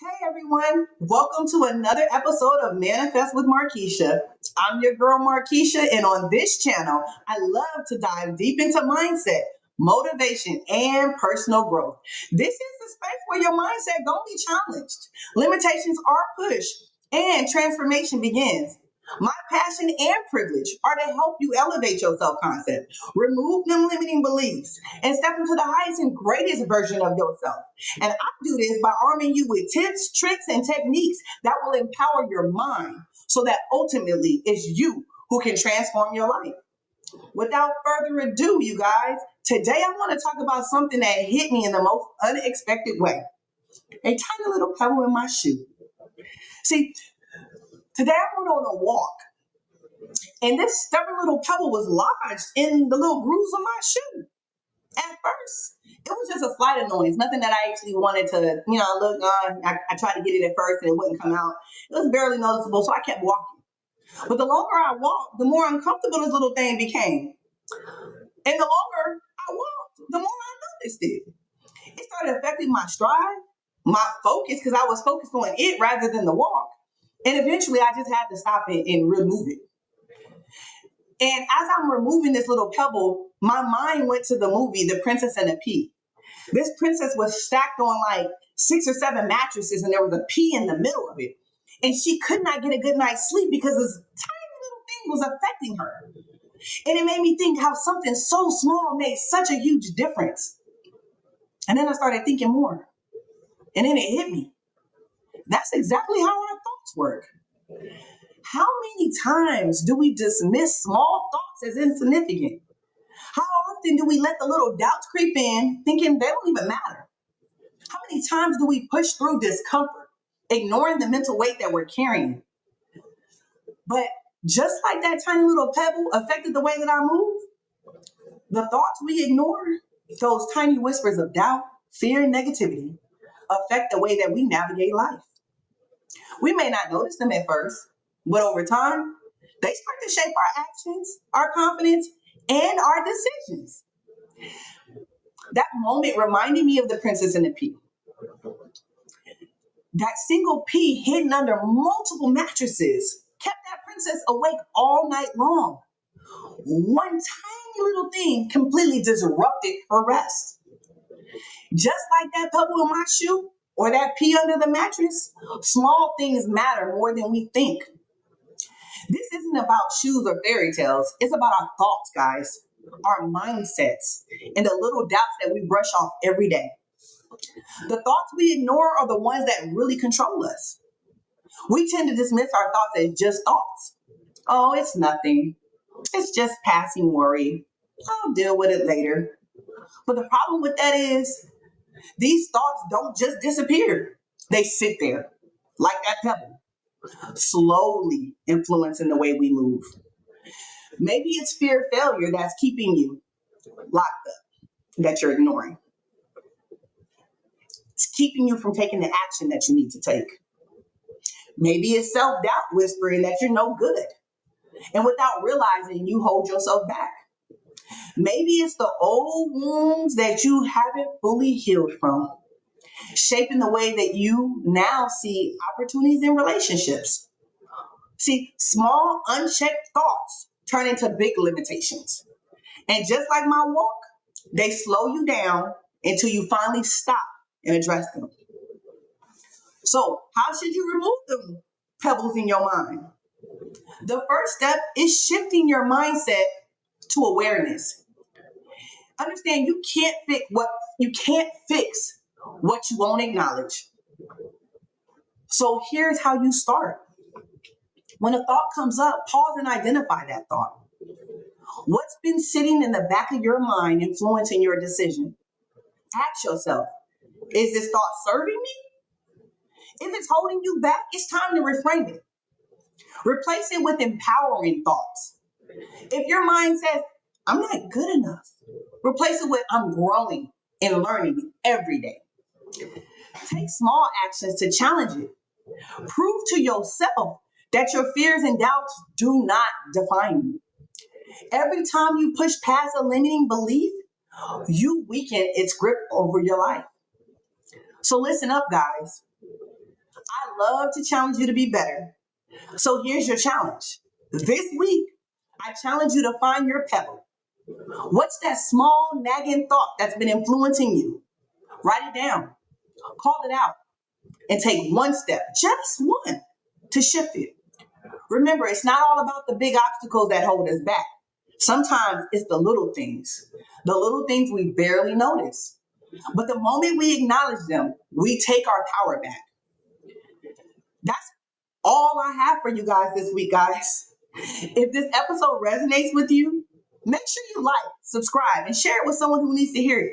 Hey everyone, welcome to another episode of Manifest with Markesha. I'm your girl Markesha, and on this channel, I love to dive deep into mindset, motivation, and personal growth. This is the space where your mindset gonna be challenged, limitations are pushed, and transformation begins. My passion and privilege are to help you elevate your self concept, remove them limiting beliefs, and step into the highest and greatest version of yourself. And I do this by arming you with tips, tricks, and techniques that will empower your mind so that ultimately it's you who can transform your life. Without further ado, you guys, today I want to talk about something that hit me in the most unexpected way. A tiny little pebble in my shoe. See, today I went on a walk and this stubborn little pebble was lodged in the little grooves of my shoe. At first, it was just a slight annoyance, nothing that I actually wanted to, look on. I tried to get it at first and it wouldn't come out. It was barely noticeable, so I kept walking. But the longer I walked, the more uncomfortable this little thing became. And the longer I walked, the more I noticed it. It started affecting my stride, my focus, because I was focused on it rather than the walk. And eventually I just had to stop it and remove it. And as I'm removing this little pebble, my mind went to the movie The Princess and the Pea. This princess was stacked on like 6 or 7 mattresses, and there was a pea in the middle of it. And she could not get a good night's sleep because this tiny little thing was affecting her. And it made me think how something so small made such a huge difference. And then I started thinking more. And then it hit me. That's exactly how our thoughts work. How many times do we dismiss small thoughts as insignificant? How often do we let the little doubts creep in, thinking they don't even matter? How many times do we push through discomfort, ignoring the mental weight that we're carrying? But just like that tiny little pebble affected the way that I move, the thoughts we ignore, those tiny whispers of doubt, fear, and negativity, affect the way that we navigate life. We may not notice them at first, but over time, they start to shape our actions, our confidence, and our decisions. That moment reminded me of the princess and the pea. That single pea hidden under multiple mattresses kept that princess awake all night long. One tiny little thing completely disrupted her rest. Just like that pebble in my shoe or that pea under the mattress, small things matter more than we think. This isn't about shoes or fairy tales. It's about our thoughts, guys, our mindsets, and the little doubts that we brush off every day. The thoughts we ignore are the ones that really control us. We tend to dismiss our thoughts as just thoughts. Oh, it's nothing. It's just passing worry. I'll deal with it later. But the problem with that is these thoughts don't just disappear. They sit there like that pebble, slowly influencing the way we move. Maybe it's fear of failure that's keeping you locked up, that you're ignoring. It's keeping you from taking the action that you need to take. Maybe it's self doubt whispering that you're no good. And without realizing, you hold yourself back. Maybe it's the old wounds that you haven't fully healed from, shaping the way that you now see opportunities in relationships. See, small, unchecked thoughts turn into big limitations. And just like my walk, they slow you down until you finally stop and address them. So, how should you remove the pebbles in your mind? The first step is shifting your mindset to awareness. Understand you can't fix what you won't acknowledge. So here's how you start. When a thought comes up, pause and identify that thought. What's been sitting in the back of your mind influencing your decision? Ask yourself, is this thought serving me? If it's holding you back, it's time to reframe it. Replace it with empowering thoughts. If your mind says, I'm not good enough, replace it with I'm growing and learning every day. Take small actions to challenge it. Prove to yourself that your fears and doubts do not define you. Every time you push past a limiting belief, you weaken its grip over your life. So listen up, guys. I love to challenge you to be better. So here's your challenge. This week, I challenge you to find your pebble. What's that small nagging thought that's been influencing you? Write it down, call it out, and take one step, just one, to shift it. Remember, it's not all about the big obstacles that hold us back. Sometimes it's the little things we barely notice. But the moment we acknowledge them, we take our power back. That's all I have for you guys this week, guys. If this episode resonates with you, make sure you like, subscribe, and share it with someone who needs to hear it.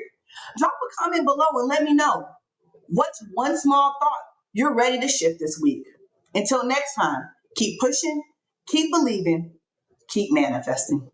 Drop a comment below and let me know what's one small thought you're ready to shift this week. Until next time, keep pushing, keep believing, keep manifesting.